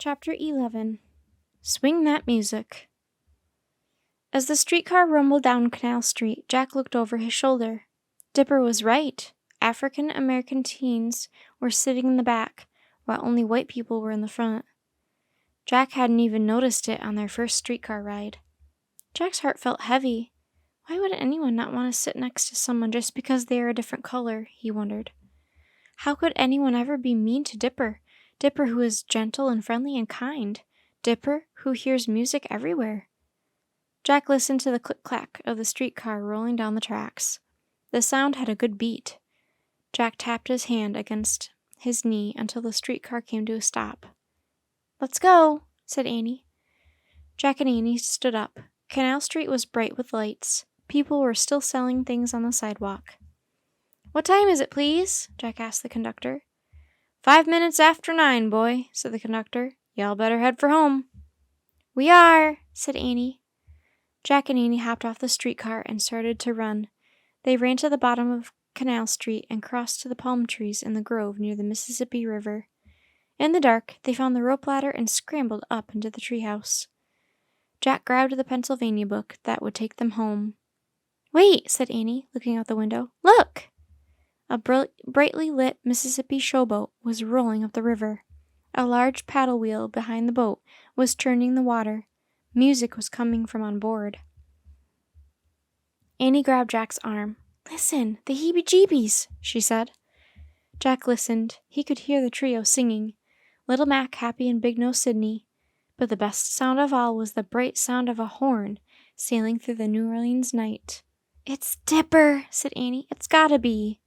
Chapter 11. Swing That Music. As the streetcar rumbled down Canal Street, Jack looked over his shoulder. Dipper was right. African American teens were sitting in the back, while only white people were in the front. Jack hadn't even noticed it on their first streetcar ride. Jack's heart felt heavy. Why would anyone not want to sit next to someone just because they are a different color, he wondered. How could anyone ever be mean to Dipper? Dipper, who is gentle and friendly and kind. Dipper, who hears music everywhere. Jack listened to the click-clack of the streetcar rolling down the tracks. The sound had a good beat. Jack tapped his hand against his knee until the streetcar came to a stop. "Let's go," said Annie. Jack and Annie stood up. Canal Street was bright with lights. People were still selling things on the sidewalk. "What time is it, please?" Jack asked the conductor. 5 minutes after 9, boy," said the conductor. "Y'all better head for home." "We are," said Annie. Jack and Annie hopped off the streetcar and started to run. They ran to the bottom of Canal Street and crossed to the palm trees in the grove near the Mississippi River. In the dark, they found the rope ladder and scrambled up into the treehouse. Jack grabbed the Pennsylvania book that would take them home. "Wait," said Annie, looking out the window. "Look!" A brightly lit Mississippi showboat was rolling up the river. A large paddle wheel behind the boat was churning the water. Music was coming from on board. Annie grabbed Jack's arm. "Listen, the heebie-jeebies," she said. Jack listened. He could hear the trio singing, Little Mac, Happy, and Big Nose Sidney. But the best sound of all was the bright sound of a horn sailing through the New Orleans night. "It's Dipper," said Annie. "It's gotta be."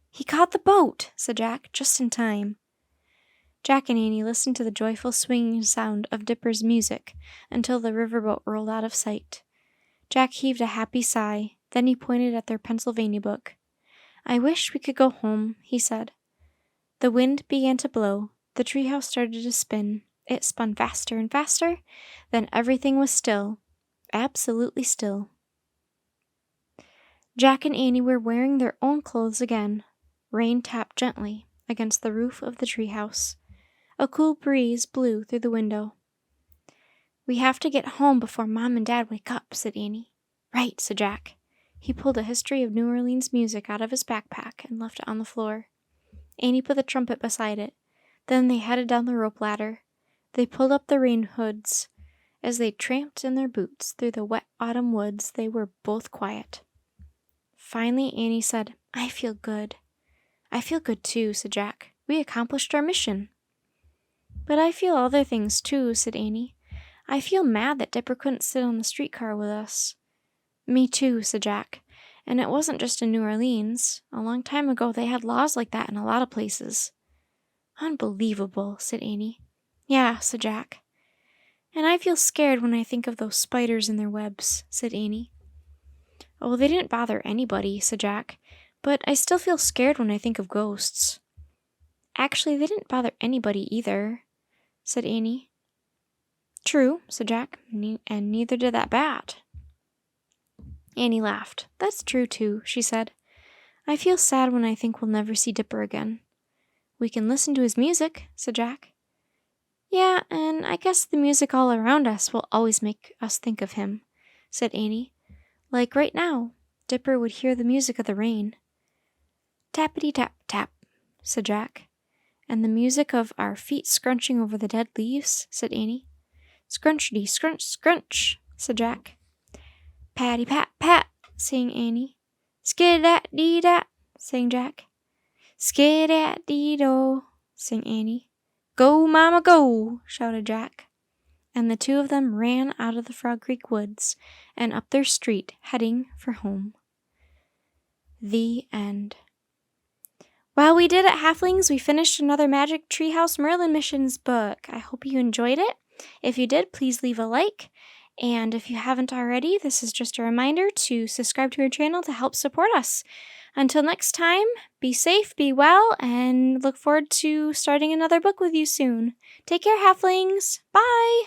"He caught the boat," said Jack, just in time. Jack and Annie listened to the joyful swinging sound of Dipper's music until the riverboat rolled out of sight. Jack heaved a happy sigh. Then he pointed at their Pennsylvania book. "I wish we could go home," he said. The wind began to blow. The treehouse started to spin. It spun faster and faster. Then everything was still. Absolutely still. Jack and Annie were wearing their own clothes again. Rain tapped gently against the roof of the treehouse. A cool breeze blew through the window. "We have to get home before Mom and Dad wake up," said Annie. "Right," said Jack. He pulled a history of New Orleans music out of his backpack and left it on the floor. Annie put the trumpet beside it. Then they headed down the rope ladder. They pulled up the rain hoods. As they tramped in their boots through the wet autumn woods, they were both quiet. Finally, Annie said, "I feel good." "I feel good too," said Jack. "We accomplished our mission." "But I feel other things too," said Annie. "I feel mad that Dipper couldn't sit on the streetcar with us." "Me too," said Jack. "And it wasn't just in New Orleans. A long time ago they had laws like that in a lot of places." "Unbelievable," said Annie. "Yeah," said Jack. "And I feel scared when I think of those spiders in their webs," said Annie. "Oh, they didn't bother anybody," said Jack. "But I still feel scared when I think of ghosts." "Actually, they didn't bother anybody either," said Annie. "True," said Jack, "and neither did that bat." Annie laughed. "That's true, too," she said. "I feel sad when I think we'll never see Dipper again." "We can listen to his music," said Jack. "Yeah, and I guess the music all around us will always make us think of him," said Annie. "Like right now, Dipper would hear the music of the rain." "Tappity-tap-tap," said Jack. "And the music of our feet scrunching over the dead leaves," said Annie. "Scrunchity-scrunch-scrunch," said Jack. "Patty-pat-pat," sang Annie. "Skid-dat-dee-dat," sang Jack. "Skid-dat-dee-do," sang Annie. "Go, Mama, go!" shouted Jack. And the two of them ran out of the Frog Creek woods and up their street, heading for home. The end. Well, we did it, Halflings. We finished another Magic Treehouse Merlin Missions book. I hope you enjoyed it. If you did, please leave a like. And if you haven't already, this is just a reminder to subscribe to our channel to help support us. Until next time, be safe, be well, and look forward to starting another book with you soon. Take care, Halflings. Bye!